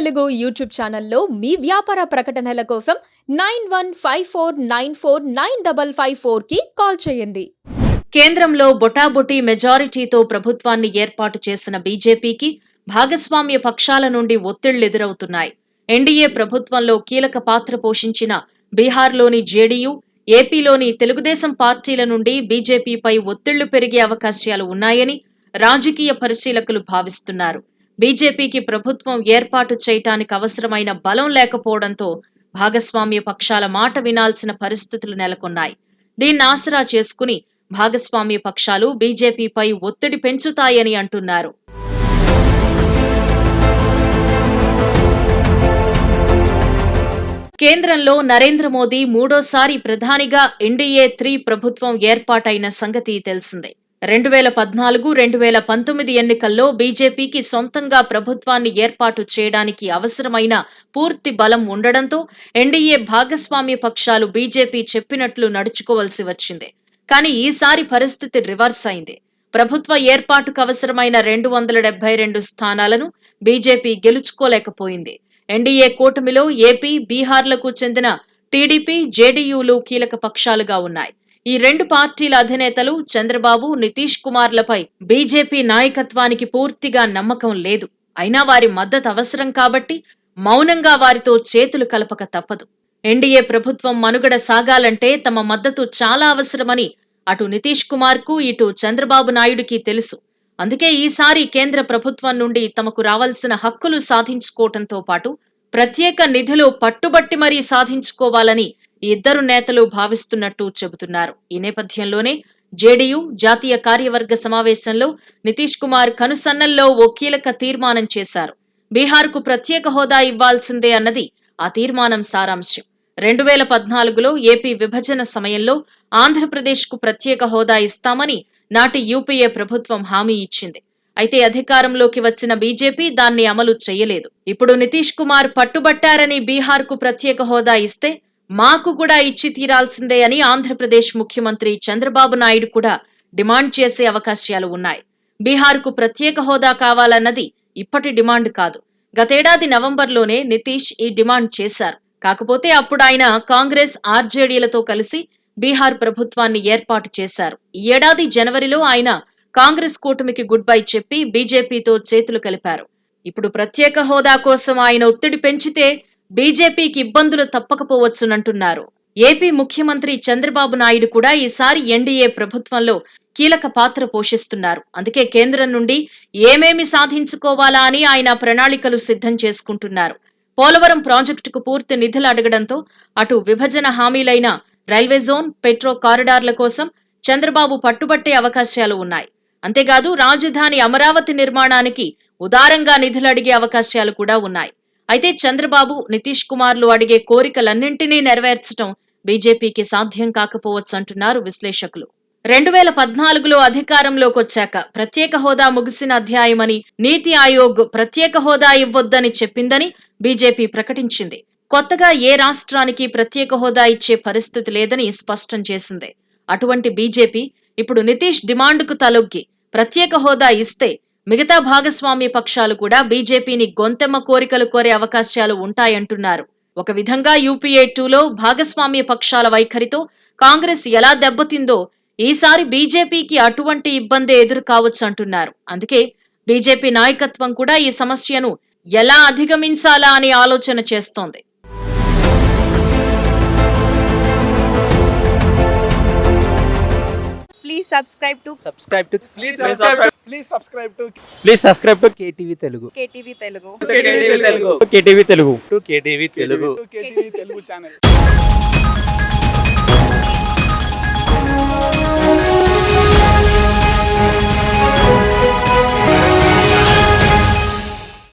Telugu YouTube ఛానల్లో మీ వ్యాపార ప్రకటనల కోసం 9154949554 కి కాల్ చేయండి. కేంద్రంలో బొటాబొటీ మెజారిటీతో ప్రభుత్వాన్ని ఏర్పాటు చేసిన బీజేపీకి భాగస్వామ్య పక్షాల నుండి ఒత్తిళ్లెదురవుతున్నాయి. ఎన్డీఏ ప్రభుత్వంలో కీలక పాత్ర పోషించిన బీహార్లోని జేడీయూ, ఏపీలోని తెలుగుదేశం పార్టీల నుండి బీజేపీపై ఒత్తిళ్లు పెరిగే అవకాశాలు ఉన్నాయని రాజకీయ పరిశీలకులు భావిస్తున్నారు. బీజేపీకి ప్రభుత్వం ఏర్పాటు చేయటానికి అవసరమైన బలం లేకపోవడంతో భాగస్వామ్య పక్షాల మాట వినాల్సిన పరిస్థితులు నెలకొన్నాయి. దీన్ని ఆసరా చేసుకుని భాగస్వామ్య పక్షాలు బీజేపీపై ఒత్తిడి పెంచుతాయని అంటున్నారు. కేంద్రంలో నరేంద్ర మోదీ మూడోసారి ప్రధానిగా ఎన్డీఏ 3 ప్రభుత్వం ఏర్పాటైన సంగతి తెలిసిందే. 2014-2019 ఎన్నికల్లో బీజేపీకి సొంతంగా ప్రభుత్వాన్ని ఏర్పాటు చేయడానికి అవసరమైన పూర్తి బలం ఉండడంతో ఎన్డీఏ భాగస్వామ్య పక్షాలు బీజేపీ చెప్పినట్లు నడుచుకోవలసి వచ్చింది. కానీ ఈసారి పరిస్థితి రివర్స్ అయింది. ప్రభుత్వ ఏర్పాటుకు అవసరమైన 272 స్థానాలను బీజేపీ గెలుచుకోలేకపోయింది. ఎన్డీఏ కూటమిలో ఏపీ, బీహార్లకు చెందిన టీడీపీ, జేడీయూలు కీలక పక్షాలుగా ఉన్నాయి. ఈ రెండు పార్టీల అధినేతలు చంద్రబాబు, నితీష్ కుమార్లపై బీజేపీ నాయకత్వానికి పూర్తిగా నమ్మకం లేదు. అయినా వారి మద్దతు అవసరం కాబట్టి మౌనంగా వారితో చేతులు కలపక తప్పదు. ఎన్డీఏ ప్రభుత్వం మనుగడ సాగాలంటే తమ మద్దతు చాలా అవసరమని అటు నితీష్ కుమార్ కు, ఇటు చంద్రబాబు నాయుడుకి తెలుసు. అందుకే ఈసారి కేంద్ర ప్రభుత్వం నుండి తమకు రావాల్సిన హక్కులు సాధించుకోవటంతో పాటు ప్రత్యేక నిధులు పట్టుబట్టి మరీ సాధించుకోవాలని ఇద్దరు నేతలు భావిస్తున్నట్టు చెబుతున్నారు. ఈ నేపథ్యంలోనే జేడీయూ జాతీయ కార్యవర్గ సమావేశంలో నితీష్ కుమార్ కనుసన్నల్లో ఓ కీలక తీర్మానం చేశారు. బీహార్కు ప్రత్యేక హోదా ఇవ్వాల్సిందే అన్నది ఆ తీర్మానం సారాంశం. 2014లో ఏపీ విభజన సమయంలో ఆంధ్రప్రదేశ్కు ప్రత్యేక హోదా ఇస్తామని నాటి యూపీఏ ప్రభుత్వం హామీ ఇచ్చింది. అయితే అధికారంలోకి వచ్చిన బీజేపీ దాన్ని అమలు చేయలేదు. ఇప్పుడు నితీష్ కుమార్ పట్టుబట్టారని బీహార్కు ప్రత్యేక హోదా ఇస్తే మాకు కూడా ఇచ్చి తీరాల్సిందే అని ఆంధ్రప్రదేశ్ ముఖ్యమంత్రి చంద్రబాబు నాయుడు కూడా డిమాండ్ చేసే అవకాశాలు ఉన్నాయి. బీహార్కు ప్రత్యేక హోదా కావాలన్నది ఇప్పటి డిమాండ్ కాదు. గతేడాది నవంబర్లోనే నితీష్ ఈ డిమాండ్ చేశారు. కాకపోతే అప్పుడు ఆయన కాంగ్రెస్, ఆర్జేడీలతో కలిసి బీహార్ ప్రభుత్వాన్ని ఏర్పాటు చేశారు. ఈ ఏడాది జనవరిలో ఆయన కాంగ్రెస్ కూటమికి గుడ్ బై చెప్పి బీజేపీతో చేతులు కలిపారు. ఇప్పుడు ప్రత్యేక హోదా కోసం ఆయన ఒత్తిడి పెంచితే బీజేపీకి ఇబ్బందులు తప్పకపోవచ్చునంటున్నారు. ఏపీ ముఖ్యమంత్రి చంద్రబాబు నాయుడు కూడా ఈసారి ఎన్డీఏ ప్రభుత్వంలో కీలక పాత్ర పోషిస్తున్నారు. అందుకే కేంద్రం నుండి ఏమేమి సాధించుకోవాలా అని ఆయన ప్రణాళికలు సిద్ధం చేసుకుంటున్నారు. పోలవరం ప్రాజెక్టుకు పూర్తి నిధులు అడగడంతో అటు విభజన హామీలైన రైల్వే జోన్, పెట్రో కారిడార్ల కోసం చంద్రబాబు పట్టుబట్టే అవకాశాలు ఉన్నాయి. అంతేకాదు రాజధాని అమరావతి నిర్మాణానికి ఉదారంగా నిధులు అడిగే అవకాశాలు కూడా ఉన్నాయి. అయితే చంద్రబాబు, నితీష్ కుమార్లు అడిగే కోరికలన్నింటినీ నెరవేర్చడం బీజేపీకి సాధ్యం కాకపోవచ్చంటున్నారు విశ్లేషకులు. 2014లో అధికారంలోకి వచ్చాక ప్రత్యేక హోదా ముగిసిన అధ్యాయమని, నీతి ఆయోగ్ ప్రత్యేక హోదా ఇవ్వొద్దని చెప్పిందని బీజేపీ ప్రకటించింది. కొత్తగా ఏ రాష్ట్రానికి ప్రత్యేక హోదా ఇచ్చే పరిస్థితి లేదని స్పష్టం చేసింది. అటువంటి బీజేపీ ఇప్పుడు నితీష్ డిమాండ్కు తలొగ్గి ప్రత్యేక హోదా ఇస్తే మిగతా భాగస్వామ్య పక్షాలు కూడా బీజేపీని గొంతెమ్మ కోరికలు కోరే అవకాశాలు ఉంటాయంటున్నారు. ఒక విధంగా యూపీఏ 2లో భాగస్వామ్య పక్షాల వైఖరితో కాంగ్రెస్ ఎలా దెబ్బతిందో ఈసారి బీజేపీకి అటువంటి ఇబ్బందే ఎదురు కావచ్చు అంటున్నారు. అందుకే బీజేపీ నాయకత్వం కూడా ఈ సమస్యను ఎలా అధిగమించాలా అని ఆలోచన చేస్తోంది. Please subscribe to KTV Telugu. KTV Telugu. KTV Telugu channel.